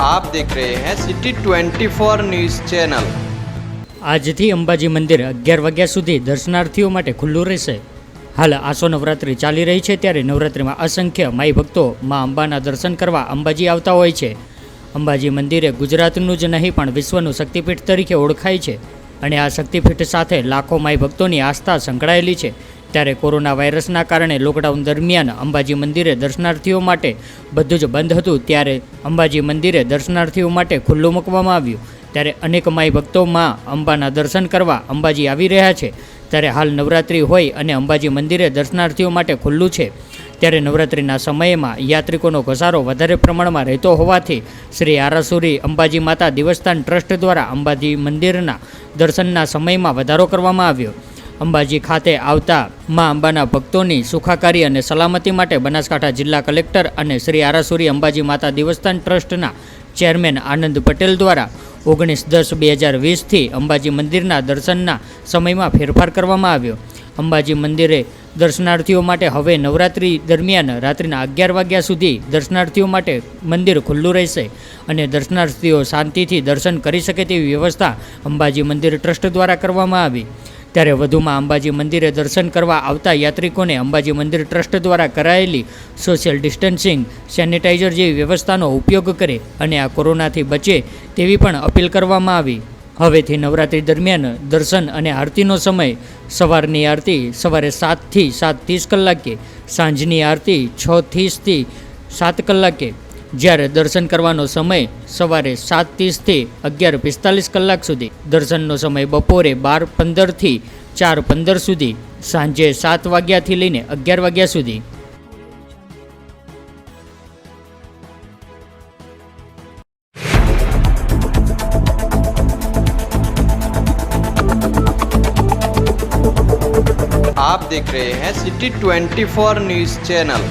आप देख रहे हैं सिटी 24 न्यूज़ चैनल। આજથી અંબાજી મંદિર 11 વાગ્યા સુધી દર્શનાર્થીઓ માટે ખુલ્લું રહેશે। હાલ આસો નવરાત્રિ ચાલી રહી છે, ત્યારે નવરાત્રિમાં અસંખ્ય માઈ ભક્તો મા અંબાના દર્શન કરવા અંબાજી આવતા હોય છે। અંબાજી મંદિરે ગુજરાતનું જ નહીં પણ વિશ્વનું શક્તિપીઠ તરીકે ઓળખાય છે અને આ શક્તિપીઠ સાથે લાખો માઈ ભક્તોની આસ્થા સંકળાયેલી છે। ત્યારે કોરોના વાયરસના કારણે લોકડાઉન દરમિયાન અંબાજી મંદિરે દર્શનાર્થીઓ માટે બધું જ બંધ હતું, ત્યારે અંબાજી મંદિરે દર્શનાર્થીઓ માટે ખુલ્લું મૂકવામાં આવ્યું। ત્યારે અનેક માઈ ભક્તો માં અંબાના દર્શન કરવા અંબાજી આવી રહ્યા છે। ત્યારે હાલ નવરાત્રિ હોય અને અંબાજી મંદિરે દર્શનાર્થીઓ માટે ખુલ્લું છે, ત્યારે નવરાત્રિના સમયમાં યાત્રિકોનો ઘસારો વધારે પ્રમાણમાં રહેતો હોવાથી શ્રી આરાસુરી અંબાજી માતા દેવસ્થાન ટ્રસ્ટ દ્વારા અંબાજી મંદિરના દર્શનના સમયમાં વધારો કરવામાં આવ્યો। અંબાજી ખાતે આવતા મા અંબાના ભક્તોની સુખાકારી અને સલામતી માટે બનાસકાંઠા જિલ્લા કલેક્ટર અને શ્રી આરાસુરી અંબાજી માતા દેવસ્થાન ટ્રસ્ટના ચેરમેન આનંદ પટેલ દ્વારા 19/10/2020થી અંબાજી મંદિરના દર્શનના સમયમાં ફેરફાર કરવામાં આવ્યો। અંબાજી મંદિરે દર્શનાર્થીઓ માટે હવે નવરાત્રિ દરમિયાન રાત્રિના 11 વાગ્યા સુધી દર્શનાર્થીઓ માટે મંદિર ખુલ્લું રહેશે અને દર્શનાર્થીઓ શાંતિથી દર્શન કરી શકે તેવી વ્યવસ્થા અંબાજી મંદિર ટ્રસ્ટ દ્વારા કરવામાં આવી। ત્યારે વધુમાં અંબાજી મંદિરે દર્શન કરવા આવતા યાત્રિકોને અંબાજી મંદિર ટ્રસ્ટ દ્વારા કરાયેલી સોશિયલ ડિસ્ટન્સિંગ, સેનિટાઈઝર જેવી વ્યવસ્થાનો ઉપયોગ કરે અને આ કોરોનાથી બચે તેવી પણ અપીલ કરવામાં આવી। હવેથી નવરાત્રિ દરમિયાન દર્શન અને આરતીનો સમય સવારની આરતી સવારે 7 થી 7:30 કલાકે, સાંજની આરતી 6 થી 7 કલાકે, જ્યારે દર્શન કરવાનો સમય સવારે 7:30 થી 11:45 કલાક સુધી, દર્શનનો સમય બપોરે 12:15 થી 4:15 સુધી, સાંજે 7 વાગ્યાથી લઈને 11 વાગ્યા સુધી। आप देख रहे हैं सिटी 24 न्यूज़ चैनल।